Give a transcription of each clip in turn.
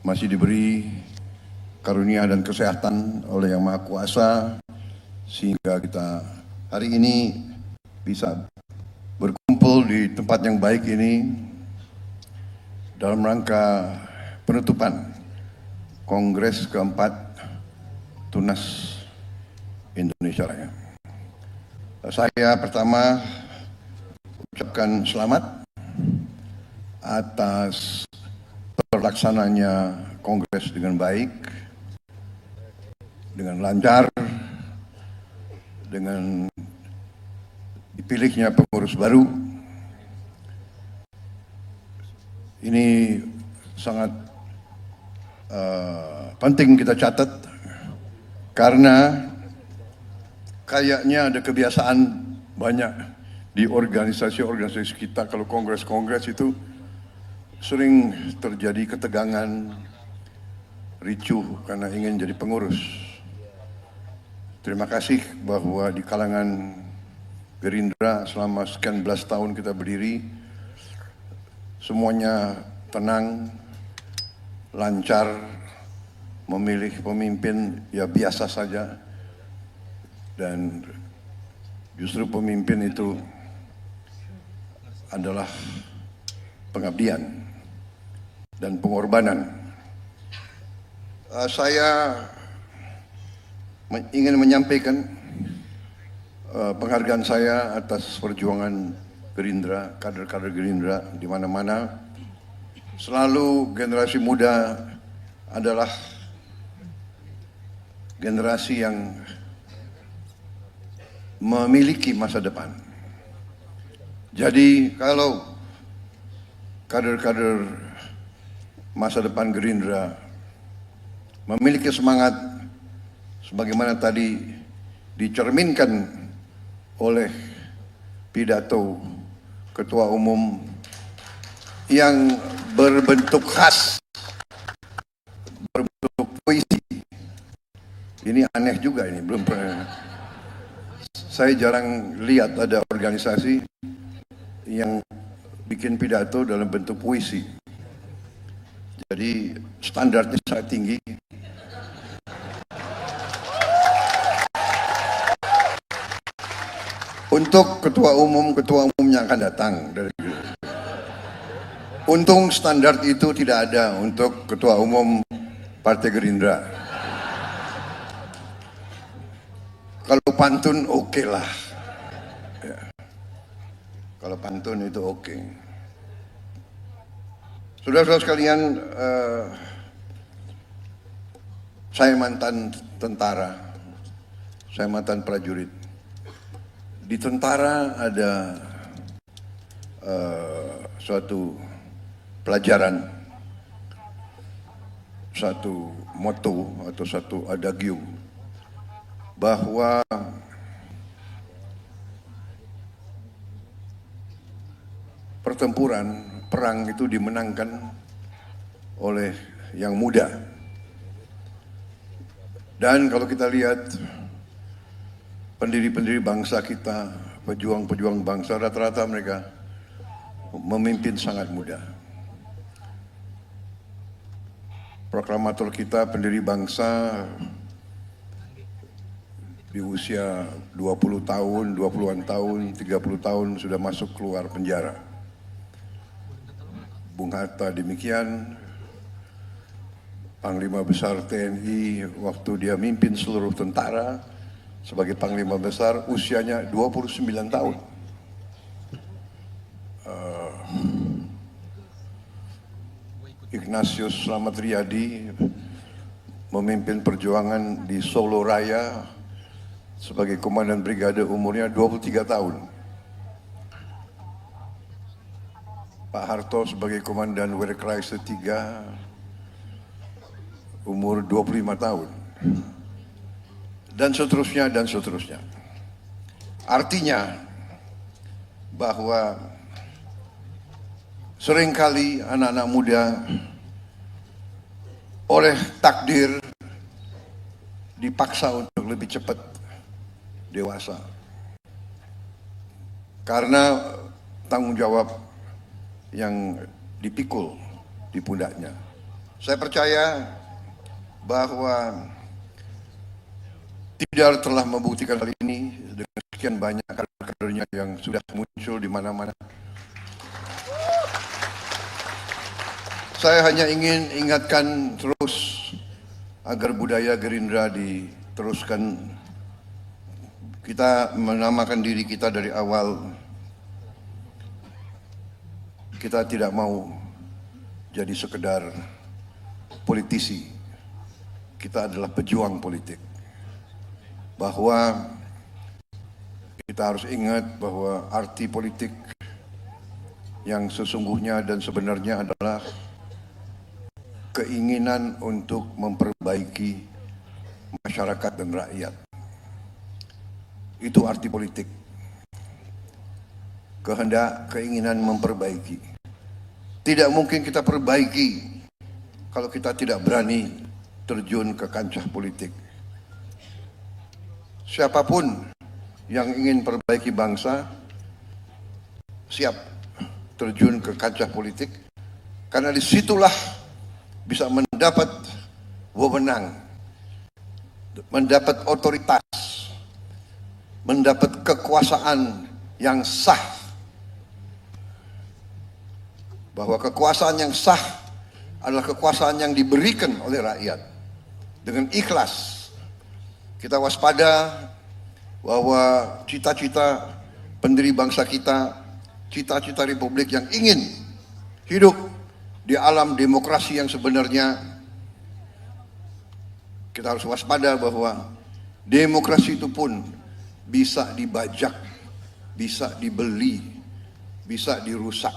masih diberi karunia dan kesehatan oleh Yang Maha Kuasa, sehingga kita hari ini bisa berkumpul di tempat yang baik ini dalam rangka penutupan Kongres keempat Tunas Indonesia Raya. Saya pertama ucapkan selamat atas terlaksananya Kongres dengan baik, dengan lancar, dengan dipilihnya pengurus baru. Ini sangat penting kita catat, karena kayaknya ada kebiasaan banyak di organisasi-organisasi kita, kalau kongres-kongres itu sering terjadi ketegangan, ricuh karena ingin jadi pengurus. Terima kasih bahwa di kalangan Gerindra selama sekian belas tahun kita berdiri, semuanya tenang, lancar, memilih pemimpin ya biasa saja, dan justru pemimpin itu adalah pengabdian dan pengorbanan. Saya ingin menyampaikan penghargaan saya atas perjuangan Gerindra, kader-kader Gerindra di mana-mana. Selalu generasi muda adalah generasi yang memiliki masa depan. Jadi kalau kader-kader masa depan Gerindra memiliki semangat sebagaimana tadi dicerminkan oleh pidato Ketua Umum yang berbentuk khas, berbentuk puisi. Ini aneh juga, ini belum pernah. Saya jarang lihat ada organisasi yang bikin pidato dalam bentuk puisi. Jadi standarnya sangat tinggi. Untuk ketua umumnya akan datang dari Gerindra. Untung standar itu tidak ada untuk ketua umum Partai Gerindra. Kalau pantun oke lah. Ya. Kalau pantun itu oke. Saudara-saudara sekalian, saya mantan tentara, saya mantan prajurit. Di tentara ada suatu pelajaran, satu motto atau satu adagium, bahwa pertempuran, perang itu dimenangkan oleh yang muda. Dan kalau kita lihat pendiri-pendiri bangsa kita, pejuang-pejuang bangsa, rata-rata mereka memimpin sangat muda. Proklamator kita, pendiri bangsa, di usia 20 tahun, 20-an tahun, 30 tahun sudah masuk keluar penjara. Bung Hatta demikian, Panglima Besar TNI waktu dia mimpin seluruh tentara sebagai Panglima Besar, usianya 29 tahun. Ignatius Slamet Riyadi memimpin perjuangan di Solo Raya sebagai Komandan Brigade, umurnya 23 tahun. Pak Harto sebagai Komandan Werkreise 3, umur 25 tahun. Dan seterusnya, dan seterusnya. Artinya bahwa seringkali anak-anak muda oleh takdir dipaksa untuk lebih cepat dewasa. Karena tanggung jawab yang dipikul di pundaknya Saya percaya bahwa Tidar telah membuktikan hal ini dengan sekian banyak kader-kadernya yang sudah muncul di mana-mana. Saya hanya ingin ingatkan terus agar budaya Gerindra diteruskan. Kita menamakan diri kita dari awal. Kita tidak mau jadi sekedar politisi. Kita adalah pejuang politik. Bahwa kita harus ingat bahwa arti politik yang sesungguhnya dan sebenarnya adalah keinginan untuk memperbaiki masyarakat dan rakyat. Itu arti politik. Kehendak, keinginan memperbaiki. Tidak mungkin kita perbaiki kalau kita tidak berani terjun ke kancah politik. Siapapun yang ingin perbaiki bangsa siap terjun ke kancah politik, karena disitulah bisa mendapat wewenang, mendapat otoritas, mendapat kekuasaan yang sah. Bahwa kekuasaan yang sah adalah kekuasaan yang diberikan oleh rakyat dengan ikhlas. Kita waspada bahwa cita-cita pendiri bangsa kita, cita-cita republik yang ingin hidup di alam demokrasi yang sebenarnya, kita harus waspada bahwa demokrasi itu pun bisa dibajak, bisa dibeli, bisa dirusak.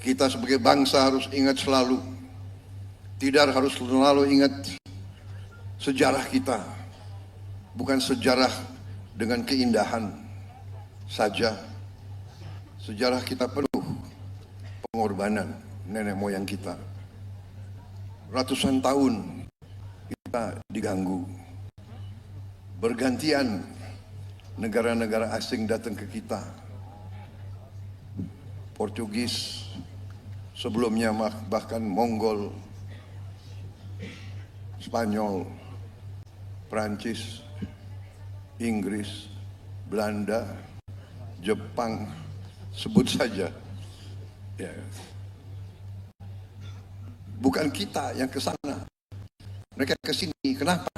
Kita sebagai bangsa harus ingat selalu, Tidar harus selalu ingat sejarah kita, bukan sejarah dengan keindahan saja. Sejarah kita penuh pengorbanan nenek moyang kita. Ratusan tahun kita diganggu. Bergantian negara-negara asing datang ke kita. Portugis, sebelumnya bahkan Mongol, Spanyol, Prancis, Inggris, Belanda, Jepang, sebut saja. Ya. Bukan kita yang ke sana. Mereka ke sini. Kenapa?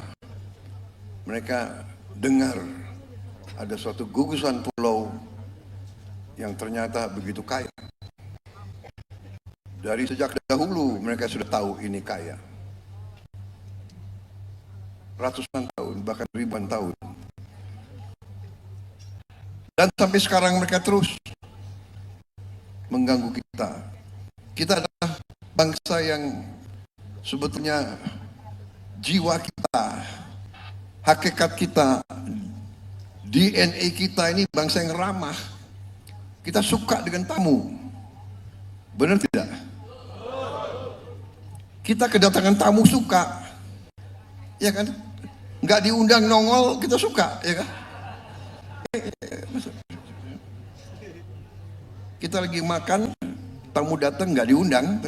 Mereka dengar ada suatu gugusan pulau yang ternyata begitu kaya. Dari sejak dahulu mereka sudah tahu ini kaya. Ratusan tahun, bahkan ribuan tahun. Dan sampai sekarang mereka terus mengganggu kita. Kita adalah bangsa yang sebetulnya jiwa kita, hakikat kita, DNA kita ini bangsa yang ramah. Kita suka dengan tamu. Benar tidak? Kita kedatangan tamu suka. Ya kan? Nggak diundang nongol kita suka, ya kan? Kita lagi makan, tamu datang nggak diundang,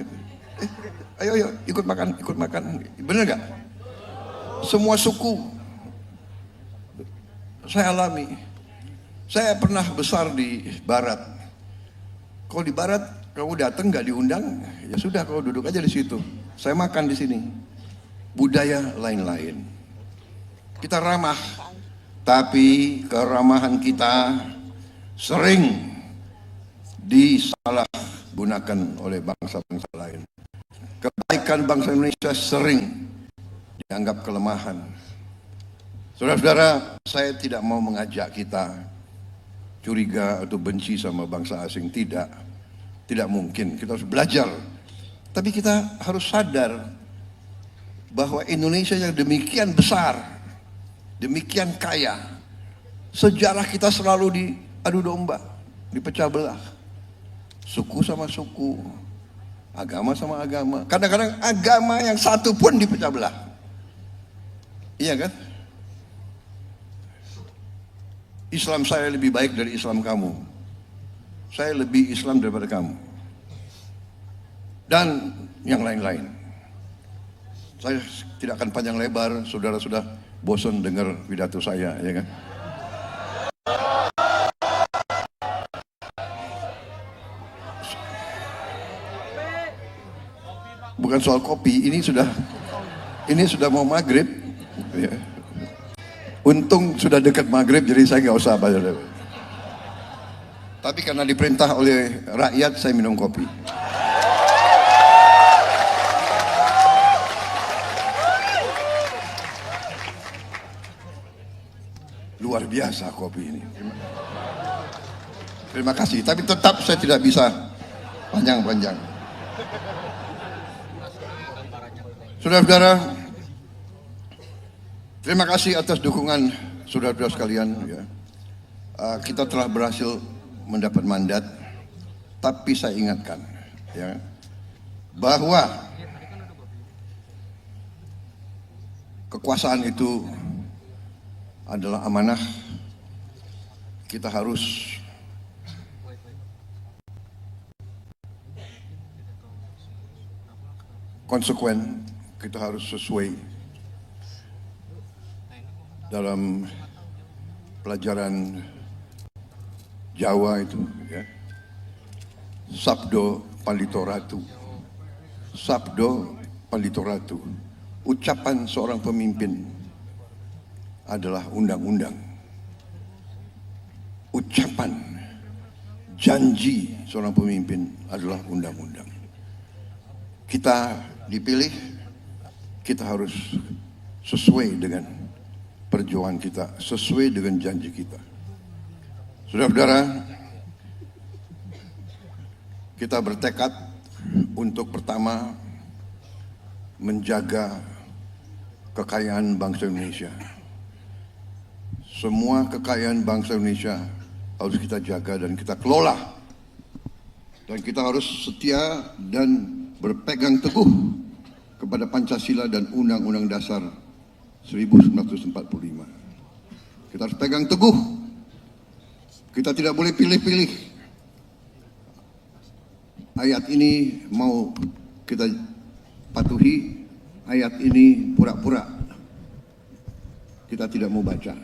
ayo ikut makan, bener nggak? Semua suku saya alami. Saya pernah besar di Barat. Kalau di Barat kamu datang nggak diundang, ya sudah kau duduk aja di situ. Saya makan di sini. Budaya lain-lain. Kita ramah, tapi keramahan kita sering disalahgunakan oleh bangsa-bangsa lain. Kebaikan bangsa Indonesia sering dianggap kelemahan. Saudara-saudara, saya tidak mau mengajak kita curiga atau benci sama bangsa asing. Tidak mungkin. Kita harus belajar. Tapi kita harus sadar bahwa Indonesia yang demikian besar, demikian kaya, sejarah kita selalu diadu domba, dipecah belah. Suku sama suku, agama sama agama. Kadang-kadang agama yang satu pun dipecah belah. Iya kan? Islam saya lebih baik dari Islam kamu. Saya lebih Islam daripada kamu. Dan yang lain-lain. Saya tidak akan panjang lebar, saudara sudah bosan dengar pidato saya, ya kan? Bukan soal kopi, ini sudah mau maghrib. Ya. Untung sudah dekat maghrib, jadi saya nggak usah bayar. Tapi karena diperintah oleh rakyat, saya minum kopi. Luar biasa kopi ini. Terima kasih, tapi tetap saya tidak bisa panjang-panjang. Saudara-saudara, terima kasih atas dukungan saudara-saudara sekalian. Ya. Kita telah berhasil mendapat mandat, tapi saya ingatkan, ya, bahwa kekuasaan itu adalah amanah. Kita harus konsekuen, kita harus sesuai dalam pelajaran Jawa itu, ya. Sabdo Palito Ratu. Sabdo Palito Ratu. Ucapan seorang pemimpin adalah undang-undang. Ucapan janji seorang pemimpin adalah undang-undang. Kita dipilih, kita harus sesuai dengan perjuangan kita, sesuai dengan janji kita. Saudara-saudara, kita bertekad untuk pertama menjaga kekayaan bangsa Indonesia. Semua kekayaan bangsa Indonesia harus kita jaga dan kita kelola. Dan kita harus setia dan berpegang teguh kepada Pancasila dan Undang-Undang Dasar 1945. Kita harus pegang teguh. Kita tidak boleh pilih-pilih. Ayat ini mau kita patuhi, ayat ini pura-pura kita tidak mau baca.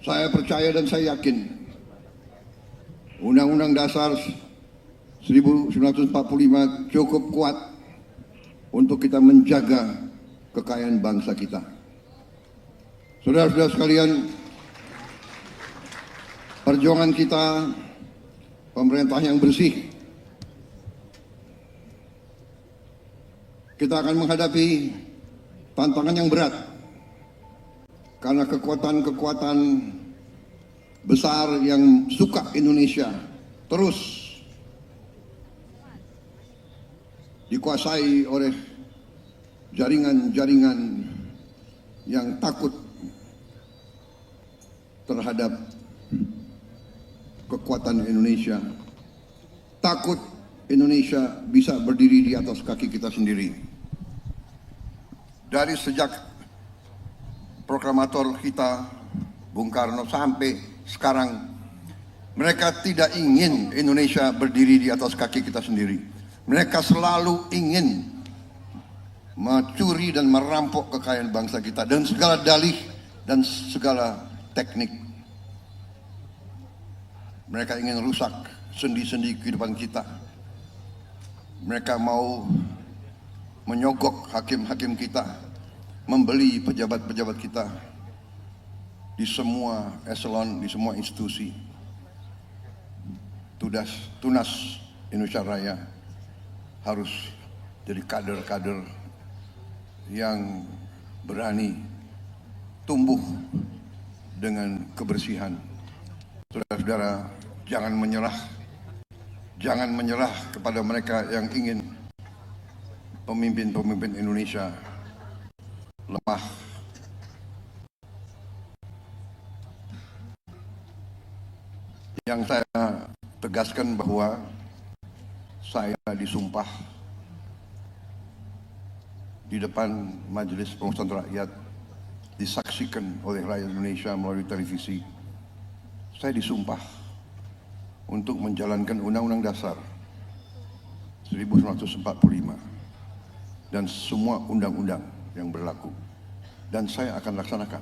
Saya percaya dan saya yakin Undang-Undang Dasar 1945 cukup kuat untuk kita menjaga kekayaan bangsa kita. Saudara-saudara sekalian, perjuangan kita, pemerintah yang bersih, kita akan menghadapi tantangan yang berat. Karena kekuatan-kekuatan besar yang suka Indonesia terus dikuasai oleh jaringan-jaringan yang takut terhadap kekuatan Indonesia. Takut Indonesia bisa berdiri di atas kaki kita sendiri. Dari sejak proklamator kita Bung Karno sampai sekarang, mereka tidak ingin Indonesia berdiri di atas kaki kita sendiri. Mereka selalu ingin mencuri dan merampok kekayaan bangsa kita dan segala dalih dan segala teknik. Mereka ingin rusak sendi-sendi kehidupan kita. Mereka mau menyogok hakim-hakim kita, membeli pejabat-pejabat kita di semua eselon, di semua institusi. Tunas Indonesia Raya harus jadi kader-kader yang berani tumbuh dengan kebersihan. Saudara-saudara, jangan menyerah. Jangan menyerah kepada mereka yang ingin pemimpin-pemimpin Indonesia lemah. Yang saya tegaskan bahwa saya disumpah di depan Majelis Permusyawaratan Rakyat, disaksikan oleh rakyat Indonesia melalui televisi. Saya disumpah untuk menjalankan Undang-Undang Dasar 1945 dan semua undang-undang yang berlaku. Dan saya akan laksanakan.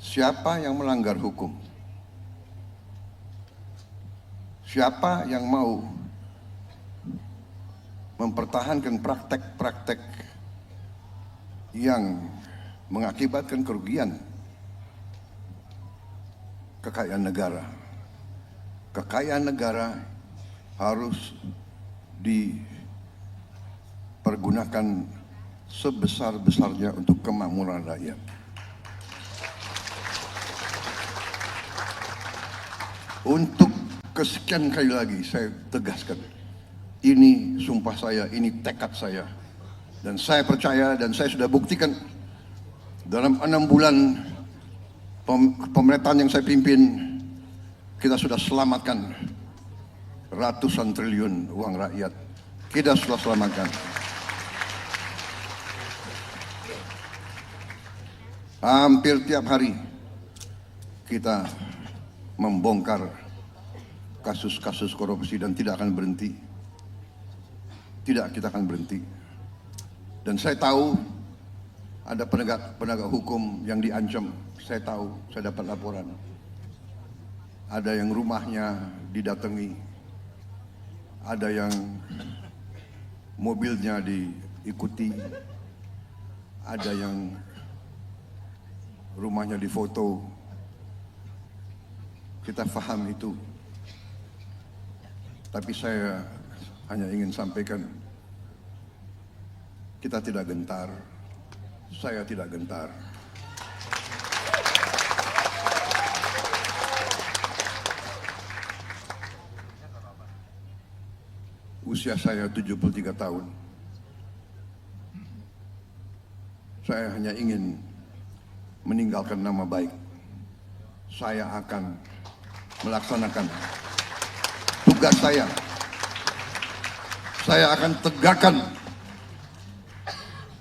Siapa yang melanggar hukum, siapa yang mau mempertahankan praktek-praktek yang mengakibatkan kerugian kekayaan negara harus dipergunakan sebesar-besarnya untuk kemakmuran rakyat. Untuk kesekian kali lagi saya tegaskan, ini sumpah saya, ini tekad saya, dan saya percaya dan saya sudah buktikan dalam 6 bulan pemerintahan yang saya pimpin, kita sudah selamatkan ratusan triliun uang rakyat. Kita sudah selamatkan. Hampir tiap hari kita membongkar kasus-kasus korupsi dan tidak akan berhenti. Tidak, kita akan berhenti. Dan saya tahu ada penegak hukum yang diancam. Saya tahu, saya dapat laporan. Ada yang rumahnya didatangi, ada yang mobilnya diikuti, ada yang rumahnya difoto. Kita paham itu. Tapi saya hanya ingin sampaikan, kita tidak gentar. Saya tidak gentar. Usia saya 73 tahun. Saya hanya ingin meninggalkan nama baik. Saya akan melaksanakan tugas saya. Saya akan tegakkan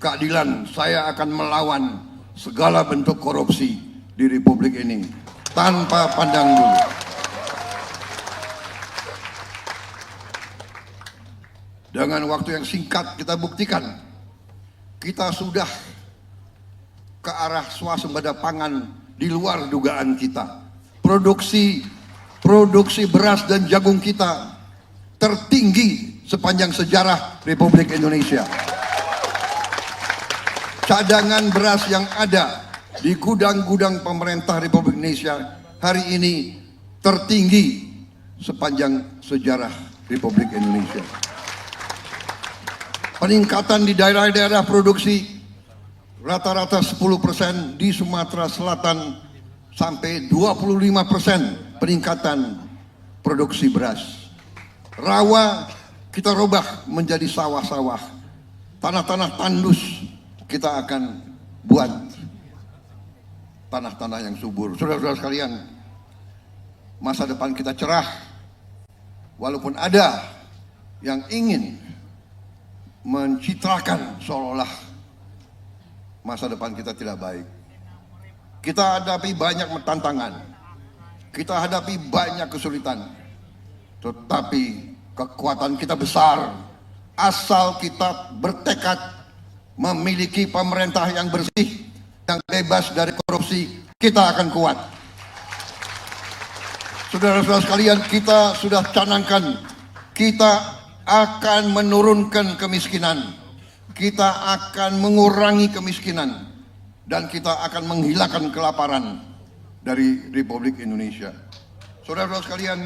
keadilan. Saya akan melawan segala bentuk korupsi di Republik ini tanpa pandang bulu. Dengan waktu yang singkat kita buktikan kita sudah ke arah swasembada pangan di luar dugaan kita. Produksi beras dan jagung kita tertinggi sepanjang sejarah Republik Indonesia. Cadangan beras yang ada di gudang-gudang pemerintah Republik Indonesia hari ini tertinggi sepanjang sejarah Republik Indonesia. Peningkatan di daerah-daerah produksi rata-rata 10%, di Sumatera Selatan sampai 25% peningkatan produksi beras. Rawa kita rubah menjadi sawah-sawah. Tanah-tanah tandus kita akan buat tanah-tanah yang subur. Saudara-saudara sekalian, masa depan kita cerah. Walaupun ada yang ingin mencitrakan seolah-olah masa depan kita tidak baik. Kita hadapi banyak tantangan, kita hadapi banyak kesulitan, tetapi kekuatan kita besar asal kita bertekad memiliki pemerintah yang bersih, yang bebas dari korupsi. Kita akan kuat. Saudara-saudara sekalian, kita sudah canangkan, kita akan menurunkan kemiskinan, kita akan mengurangi kemiskinan, dan kita akan menghilangkan kelaparan dari Republik Indonesia. Saudara-saudara sekalian,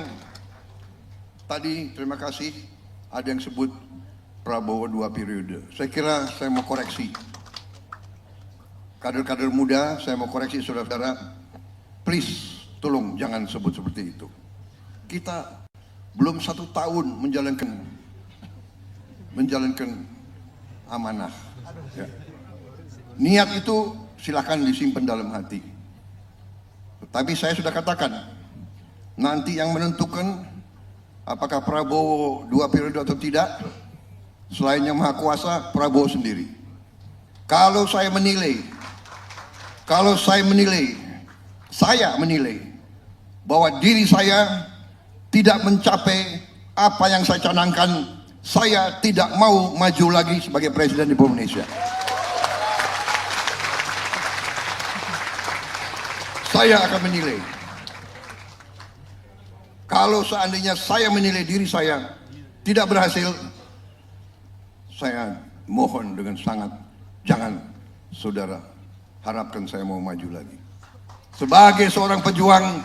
tadi terima kasih ada yang sebut Prabowo 2 periode. Saya kira saya mau koreksi. Kader-kader muda, saya mau koreksi saudara-saudara. Please, tolong jangan sebut seperti itu. Kita belum 1 tahun menjalankan amanah. Ya. Niat itu silakan disimpan dalam hati. Tapi saya sudah katakan, nanti yang menentukan apakah Prabowo 2 periode atau tidak, selain yang maha kuasa, Prabowo sendiri. Kalau saya menilai bahwa diri saya tidak mencapai apa yang saya canangkan, saya tidak mau maju lagi sebagai Presiden Republik Indonesia. Saya akan menilai. Kalau seandainya saya menilai diri saya tidak berhasil, saya mohon dengan sangat, jangan saudara harapkan saya mau maju lagi. Sebagai seorang pejuang,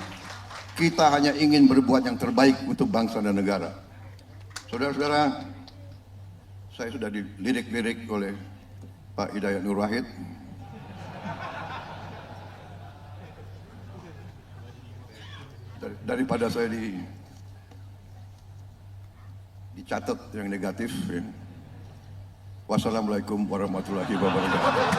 kita hanya ingin berbuat yang terbaik untuk bangsa dan negara. Saudara-saudara, saya sudah dilirik-lirik oleh Pak Hidayat Nur Wahid. Daripada saya dicatat yang negatif. Wassalamualaikum warahmatullahi wabarakatuh.